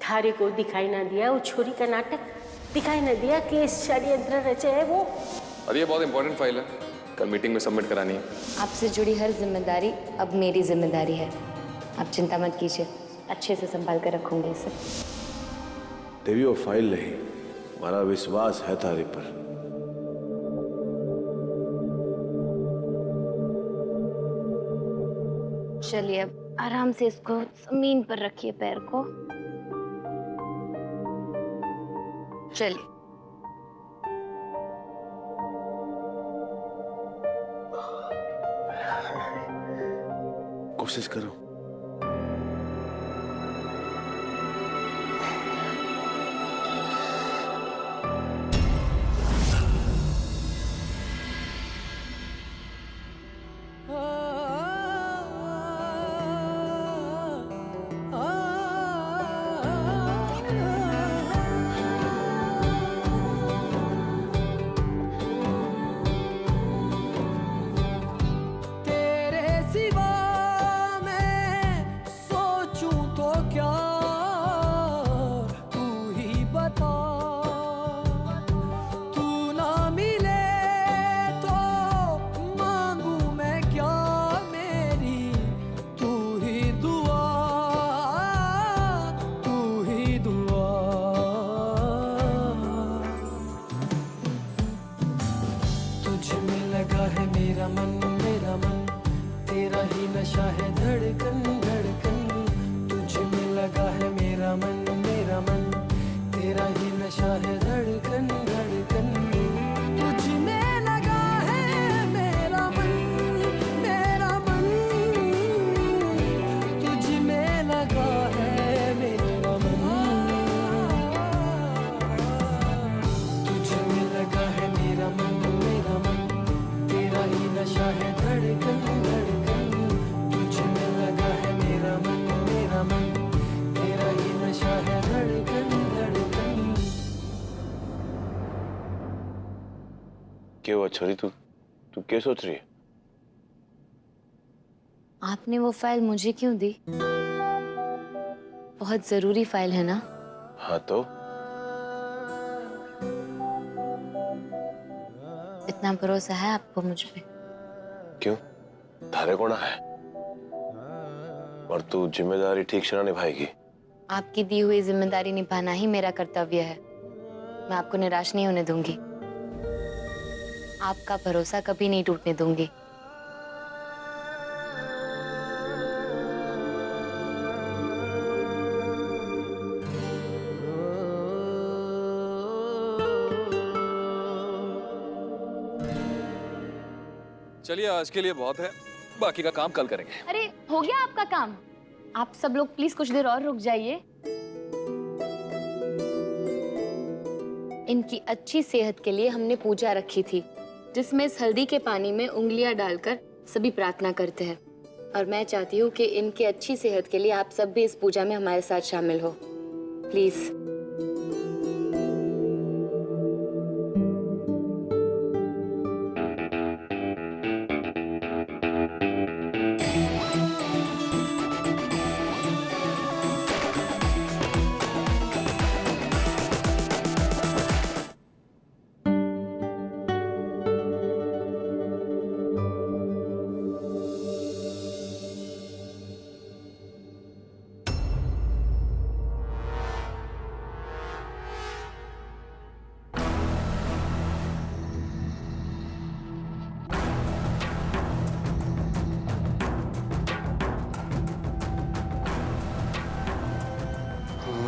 थारे को दिखाई ना दिया वो छोरी का नाटक, दिखाई ना दिया केस षड्यंत्र रचे है वो। और ये बहुत इंपॉर्टेंट फाइल है, कल मीटिंग में सबमिट करानी है। आपसे जुड़ी हर जिम्मेदारी अब मेरी जिम्मेदारी है। आप चिंता मत कीजिए, अच्छे से संभाल कर रखूंगी इसे। देवी वो फाइल नहीं, हमारा विश्वास है तारे पर। चलिए अब आराम से इसको जमीन पर रखिए, पैर को। चलिए। कोशिश करो। नशा है धड़कन धड़कन, तुझ में लगा है मेरा मन, तेरा ही नशा है धड़कन धड़कन, तुझ में लगा है मेरा मन, तुझ में लगा है मेरा मन, तुझ में लगा है मेरा मन, तेरा ही नशा है धड़कन धड़कन, तेरा ही नशा है धड़कन धड़कन। क्या हुआ छोरी, तू क्या सोच रही है? आपने वो फाइल मुझे क्यों दी? बहुत जरूरी फाइल है ना? हाँ तो इतना भरोसा है आपको मुझ पे? क्यों, थारे को ना है? और तू जिम्मेदारी ठीक से ना निभाएगी? आपकी दी हुई जिम्मेदारी निभाना ही मेरा कर्तव्य है। मैं आपको निराश नहीं होने दूंगी, आपका भरोसा कभी नहीं टूटने दूंगी। चलिए आज के लिए बहुत है, बाकी का काम कल करेंगे। अरे हो गया आपका काम? आप सब लोग प्लीज कुछ देर और रुक जाइए। इनकी अच्छी सेहत के लिए हमने पूजा रखी थी, जिसमें इस हल्दी के पानी में उंगलियां डालकर सभी प्रार्थना करते हैं। और मैं चाहती हूँ कि इनके अच्छी सेहत के लिए आप सब भी इस पूजा में हमारे साथ शामिल हो, प्लीज।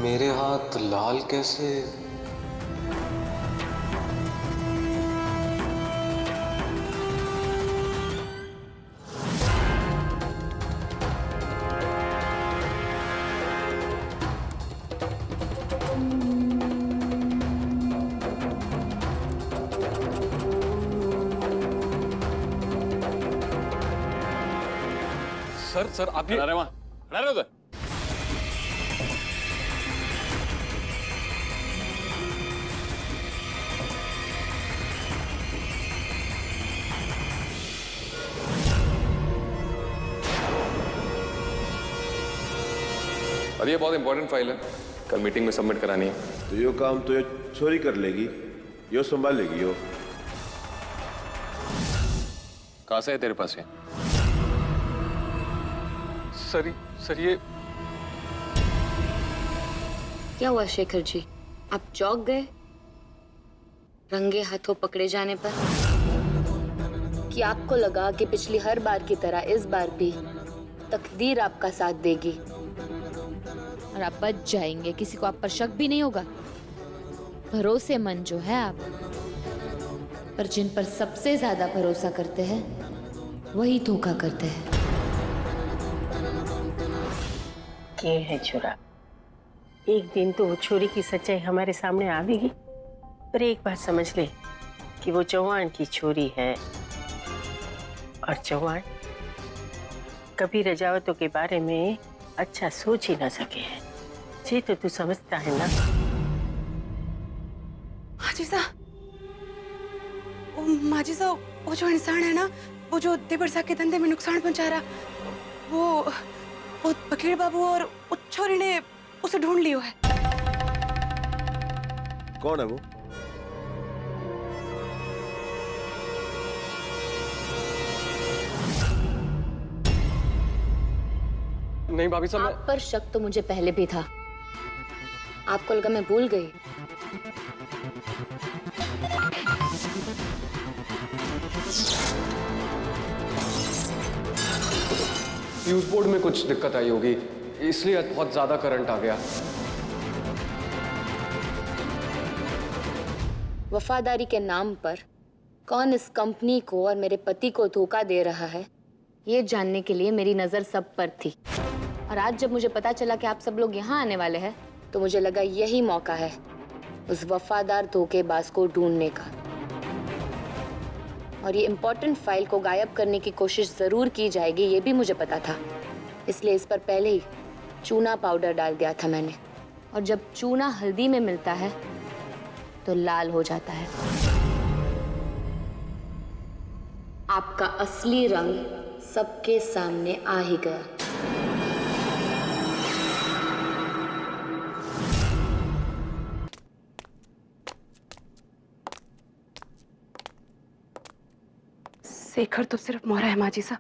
मेरे हाथ लाल कैसे? सर आप ये वहां खड़ा रहे उधर। और ये बहुत इंपॉर्टेंट फाइल है, कल मीटिंग में सबमिट करानी है। तो यो काम तो ये छोरी कर लेगी, यो संभाल लेगी यो। कहाँ से है तेरे पास ये? सर ये क्या हुआ शेखर जी, आप चौंक गए रंगे हाथों पकड़े जाने पर? कि आपको लगा कि पिछली हर बार की तरह इस बार भी तकदीर आपका साथ देगी और आप बच जाएंगे, किसी को आप पर शक भी नहीं होगा। भरोसेमंद जो है आप, पर जिन पर सबसे ज्यादा भरोसा करते हैं वही धोखा करते हैं। ये है छुरा, एक दिन तो वो छोरी की सच्चाई हमारे सामने आवेगी, पर एक बात समझ ले कि वो चौहान की छोरी है और चौहान कभी रजावतों के बारे में अच्छा सोच ही ना सके हैं। जी तो तू समझता है ना? माजिसा, माजिसा, वो जो इंसान है ना, वो जो देवर के धंधे में नुकसान पहुंचा रहा, वो बकीर बाबू और उस छोरी ने उसे ढूंढ लियो है। कौन है वो? नहीं भाभी साहब, आप पर शक तो मुझे पहले भी था, आपको लगा मैं भूल गई। फ्यूज बोर्ड में कुछ दिक्कत आई होगी, इसलिए बहुत ज्यादा करंट आ गया। वफादारी के नाम पर कौन इस कंपनी को और मेरे पति को धोखा दे रहा है, ये जानने के लिए मेरी नजर सब पर थी। और आज जब मुझे पता चला कि आप सब लोग यहाँ आने वाले हैं, तो मुझे लगा यही मौका है उस वफादार धोखेबाज को ढूंढने का। और ये इम्पोर्टेंट फाइल को गायब करने की कोशिश जरूर की जाएगी, ये भी मुझे पता था। इसलिए इस पर पहले ही चूना पाउडर डाल दिया था मैंने। और जब चूना हल्दी में मिलता है तो लाल हो जाता है। आपका असली रंग सबके सामने आ ही गया। शेखर तो सिर्फ मोहरा है माजिसा।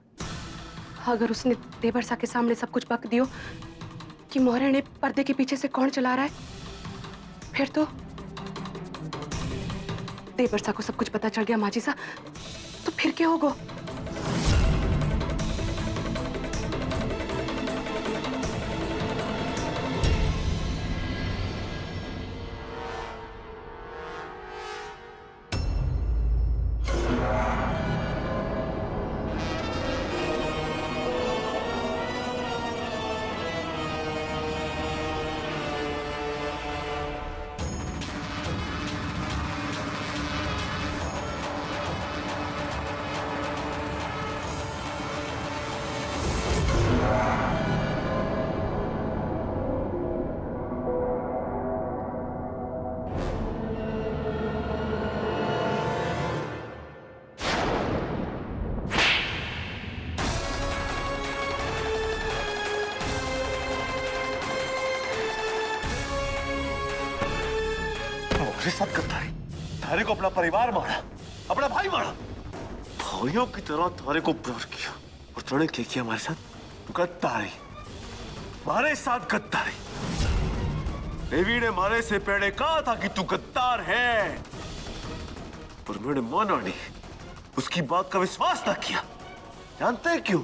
अगर उसने देवरसा के सामने सब कुछ बक दियो कि मोहरा ने पर्दे के पीछे से कौन चला रहा है, फिर तो देवरसा को सब कुछ पता चल गया माजिसा, तो फिर क्या होगा? मेरे साथ गद्दारी, थारे को अपना परिवार मारा, अपना भाई मारा, भाइयों की तरह थारे को प्यार किया और तूने क्या किया हमारे साथ? गद्दारी, हमारे साथ गद्दारी। देवी ने मारे से पहले कहा था कि तू गद्दार है, पर मैंने माना नहीं, उसकी बात का विश्वास ना किया। जानते हैं क्यों?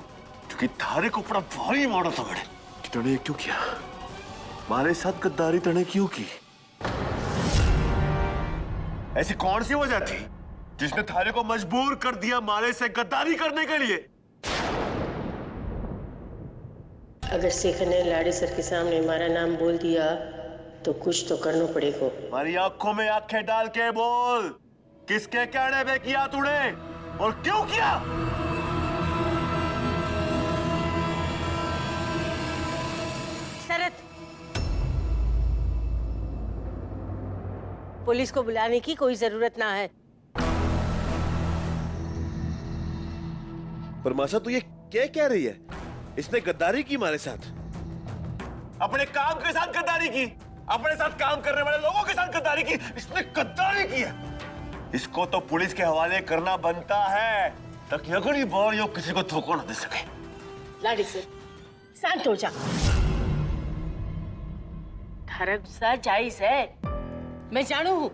क्योंकि थारे को अपना भाई मारा था मैंने। तूने क्यों किया? हमारे साथ गद्दारी तूने क्यों की? ऐसी कौन सी वजह थी जिसने थारे को मजबूर कर दिया मारे से गद्दारी करने के लिए? अगर शेखर ने लाड़े सर के सामने हमारा नाम बोल दिया तो कुछ तो करना पड़ेगा। हमारी आंखों में आंखें डाल के बोल, किसके कहने पे किया तूने और क्यों किया? शरत, पुलिस को बुलाने की कोई जरूरत ना है। पर मासा तू ये क्या कह रही है? इसने गद्दारी की हमारे साथ, अपने काम के साथ गद्दारी की। अपने साथ काम करने वाले लोगों के साथ गद्दारी की। इसने गद्दारी की है। इसको तो पुलिस के हवाले करना बनता है ताकि अगली बार ये किसी को धोखा न दे सके। लाड़ी से शांत हो जा। थारा गुस्सा जायज है, मैं जानू हूं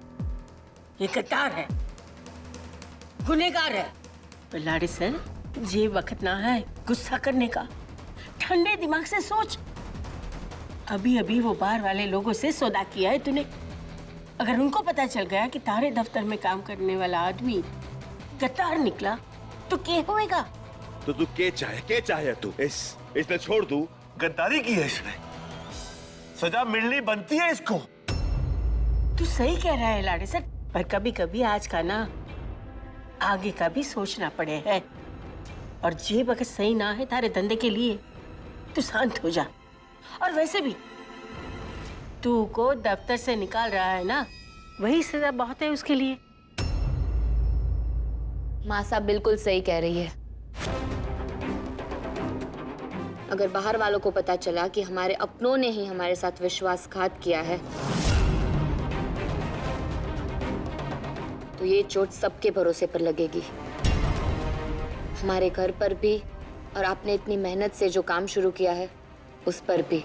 ये गद्दार है, गुनहगार है। पर लाड़ी सर, ये वक्त ना है गुस्सा करने का। ठंडे दिमाग से सोच। अभी अभी वो बाहर वाले लोगों से सौदा किया है तूने। अगर उनको पता चल गया कि तारे दफ्तर में काम करने वाला आदमी गद्दार निकला तो क्या होएगा? तो तू क्या चाहे तू? इसने छोड़ दू, गद्दारी की है इसने, सजा मिलनी बनती है इसको। तू सही कह रहा है लाड़े सर, पर कभी कभी आज का ना आगे का भी सोचना पड़े है। और जेब अगर सही ना है तारे धंधे के लिए तो शांत हो जा। और वैसे भी तू को दफ्तर से निकाल रहा है ना, वही सजा बहुत है उसके लिए। माँ साहब बिल्कुल सही कह रही है। अगर बाहर वालों को पता चला कि हमारे अपनों ने ही हमारे साथ विश्वासघात किया है तो ये चोट सबके भरोसे पर लगेगी, हमारे घर पर भी और आपने इतनी मेहनत से जो काम शुरू किया है उस पर भी।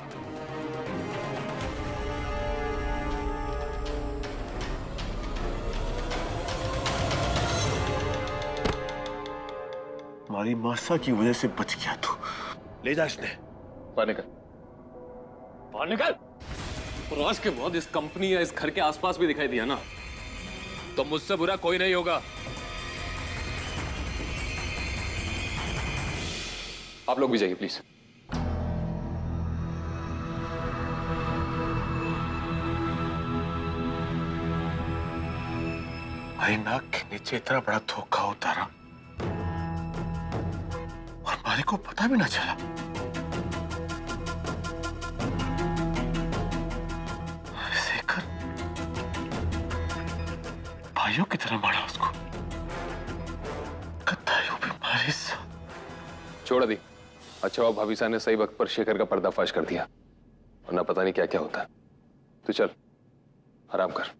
हमारी मासा की वजह से बच गया तू। ले जा इसने। बाहर निकल, बाहर निकल। और आज के बाद इस कंपनी या इस घर के आसपास भी दिखाई दिया ना तो मुझसे बुरा कोई नहीं होगा। आप लोग भी जाइए प्लीज। भाई नाक के नीचे इतना बड़ा धोखा उतारा और हमारे को पता भी ना चला। शेखर भाइयों की तरह मारा उसको, गद्दारियों पे मारे साथ। छोड़ दी। अच्छा हुआ भाभी साहब ने सही वक्त पर शेखर का पर्दाफाश कर दिया, वरना पता नहीं क्या क्या होता। तू चल आराम कर।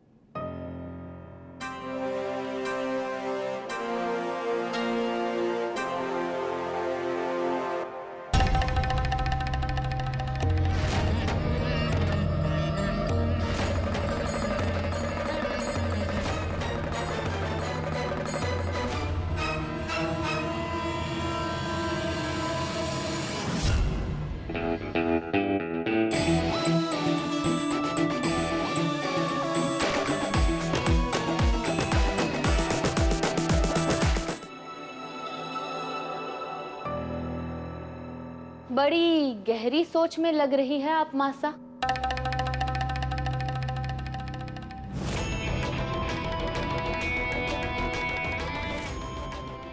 बड़ी गहरी सोच में लग रही है आप मासा।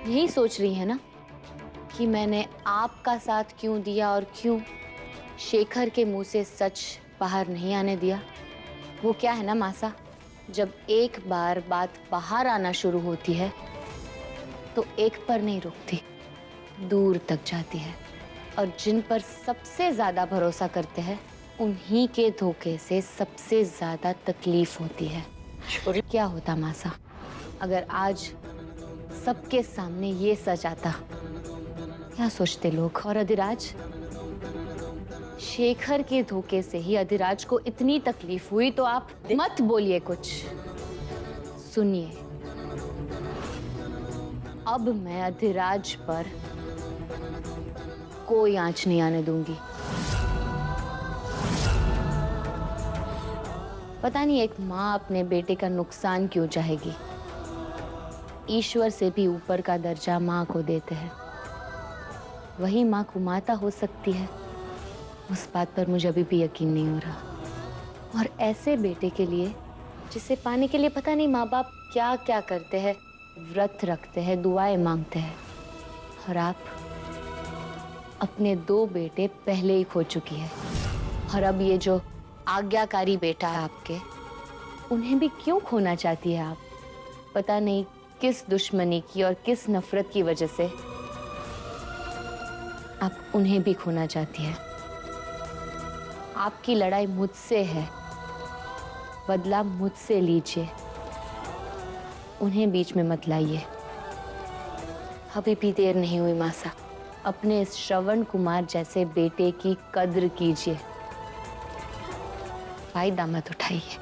यही सोच रही है ना कि मैंने आपका साथ क्यों दिया और क्यों शेखर के मुंह से सच बाहर नहीं आने दिया। वो क्या है ना मासा, जब एक बार बात बाहर आना शुरू होती है तो एक पर नहीं रुकती, दूर तक जाती है। और जिन पर सबसे ज्यादा भरोसा करते हैं उन्हीं के धोखे से सबसे ज्यादा तकलीफ होती है। क्या होता मासा अगर आज सबके सामने ये सच आता? क्या सोचते लोग? और अधिराज, शेखर के धोखे से ही अधिराज को इतनी तकलीफ हुई तो आप मत बोलिए कुछ, सुनिए। अब मैं अधिराज पर कोई आंच नहीं आने दूंगी। पता नहीं एक माँ अपने बेटे का नुकसान क्यों चाहेगी। ईश्वर से भी ऊपर का दर्जा माँ को देते हैं, वही माँ कुमाता हो सकती है, उस बात पर मुझे अभी भी यकीन नहीं हो रहा। और ऐसे बेटे के लिए जिसे पाने के लिए पता नहीं माँ बाप क्या क्या करते हैं, व्रत रखते हैं, दुआएं मांगते हैं। और आप अपने 2 बेटे पहले ही खो चुकी है, और अब ये जो आज्ञाकारी बेटा है आपके, उन्हें भी क्यों खोना चाहती है आप? पता नहीं किस दुश्मनी की और किस नफरत की वजह से आप उन्हें भी खोना चाहती है। आपकी लड़ाई मुझसे है, बदला मुझसे लीजिए, उन्हें बीच में मत लाइए। अभी भी देर नहीं हुई मासा, अपने इस श्रवण कुमार जैसे बेटे की कद्र कीजिए, फायदा मत उठाइए,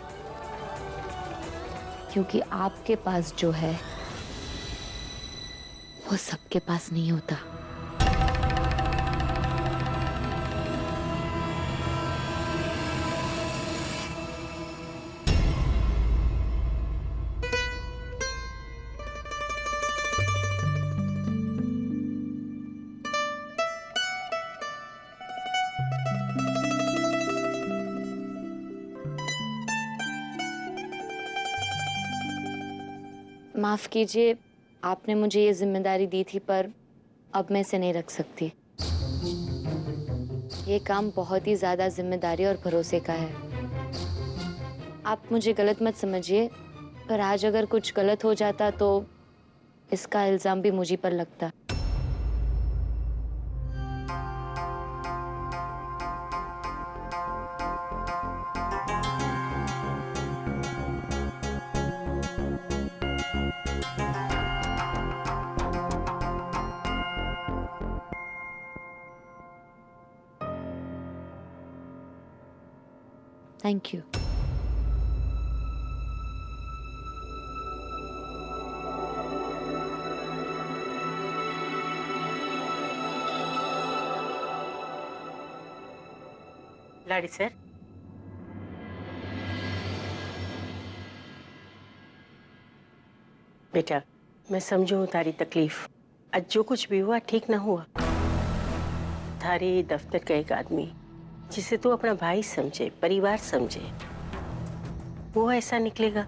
क्योंकि आपके पास जो है वो सबके पास नहीं होता। माफ कीजिए, आपने मुझे ये जिम्मेदारी दी थी, पर अब मैं इसे नहीं रख सकती। ये काम बहुत ही ज्यादा जिम्मेदारी और भरोसे का है। आप मुझे गलत मत समझिए, पर आज अगर कुछ गलत हो जाता तो इसका इल्जाम भी मुझी पर लगता। Thank you. लाड़ी सर, बेटा मैं समझू तारी तकलीफ। आज जो कुछ भी हुआ ठीक ना हुआ। थारे दफ्तर का एक आदमी जिसे तू अपना भाई समझे, परिवार समझे, वो ऐसा निकलेगा,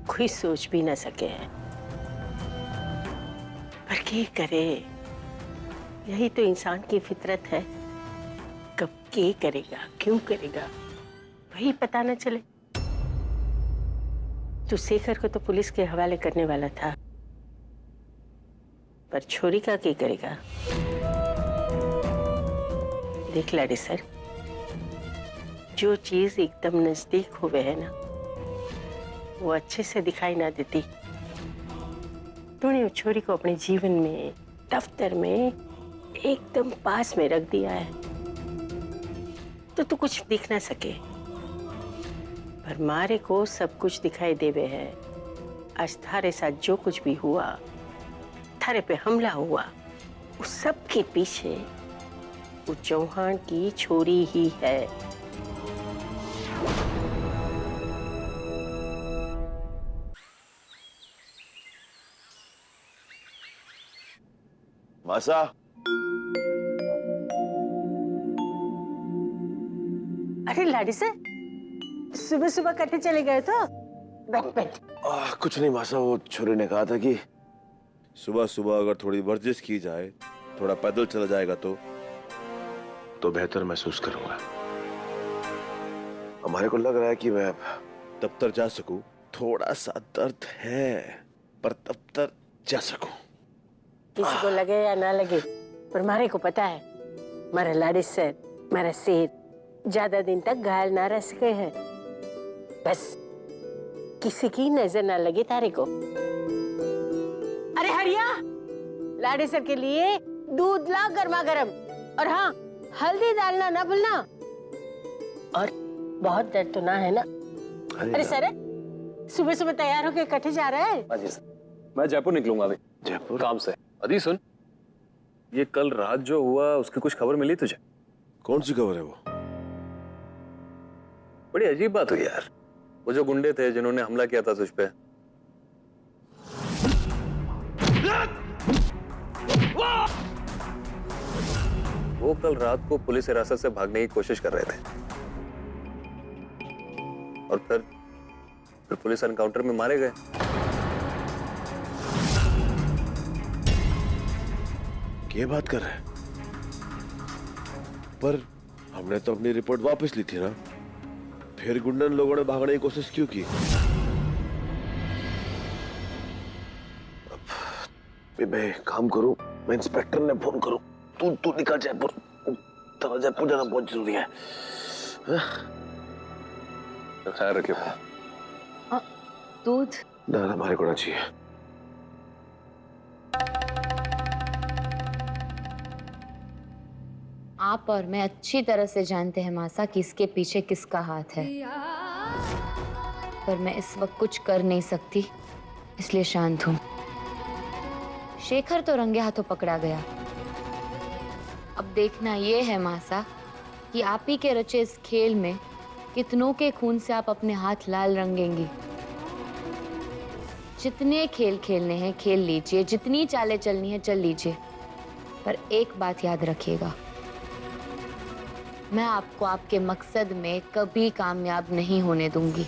कोई सोच भी ना सके। पर क्या करे, यही तो इंसान की फितरत है। कब क्या करेगा, क्यों करेगा, वही पता न चले। तू शेखर को तो पुलिस के हवाले करने वाला था, पर छोरी का क्या करेगा? देख लाड़ी सर, जो चीज एकदम नजदीक हुए है ना, वो अच्छे से दिखाई ना देती। तूने उस छोरी को अपने जीवन में, दफ्तर में एकदम पास में रख दिया है, तो तू कुछ दिख ना सके। पर मारे को सब कुछ दिखाई देवे है। आज थारे साथ जो कुछ भी हुआ, थारे पे हमला हुआ, उस सब के पीछे वो चौहान की छोरी ही है। मासा, अरे लाडी से सुबह सुबह कटे चले गए तो? बैठ बैठ। कुछ नहीं मासा, वो छोरी ने कहा था कि सुबह सुबह अगर थोड़ी वर्जिश की जाए, थोड़ा पैदल चला जाएगा तो बेहतर महसूस करूंगा। हमारे को लग रहा है कि मैं दफ्तर जा सकूं। थोड़ा सा दर्द है, पर दफ्तर जा सकूं। किसी को लगे या ना लगे, पर मारे को पता है, मारा लाड़ी से मारा शेर ज्यादा दिन तक घायल ना रह सके हैं। बस किसी की नजर ना लगे तारे को। अरे हरिया, लाड़ी सर के लिए दूध ला गर्मा गर्म, और हाँ हल्दी डालना ना भूलना। और बहुत दर्द तो ना है ना? अरे सर, सुबह सुबह तैयार होके कटे जा रहा है? हाँ जी सर, मैं जयपुर निकलूंगा अभी। जयपुर काम से। अदी सुन, ये कल रात जो हुआ उसकी कुछ खबर मिली तुझे? कौन सी खबर है वो? बड़ी अजीब बात हुई यार। वो जो गुंडे थे जिन्होंने हमला किया था तुझ पे, वो कल रात को पुलिस हिरासत से भागने की कोशिश कर रहे थे, और फिर पुलिस एनकाउंटर में मारे गए। क्या बात कर रहे हैं? पर हमने तो अपनी रिपोर्ट वापस ली थी ना, फिर गुंडन लोगों ने भागने की कोशिश क्यों की? मैं काम करूं, मैं इंस्पेक्टर ने फोन करूं, तू निकल जयपुर। जयपुर जाना बहुत जरूरी है। ख्याल रखिए। दूध ना हमारे को ना चाहिए। आप और मैं अच्छी तरह से जानते हैं मासा कि इसके पीछे किसका हाथ है, पर मैं इस वक्त कुछ कर नहीं सकती, इसलिए शांत हूं। शेखर तो रंगे हाथों पकड़ा गया। अब देखना यह है मासा कि आप ही के रचे इस खेल में कितनों के खून से आप अपने हाथ लाल रंगेंगी। जितने खेल खेलने हैं खेल लीजिए, जितनी चालें चलनी है चल लीजिए, पर एक बात याद रखिएगा, मैं आपको आपके मकसद में कभी कामयाब नहीं होने दूंगी।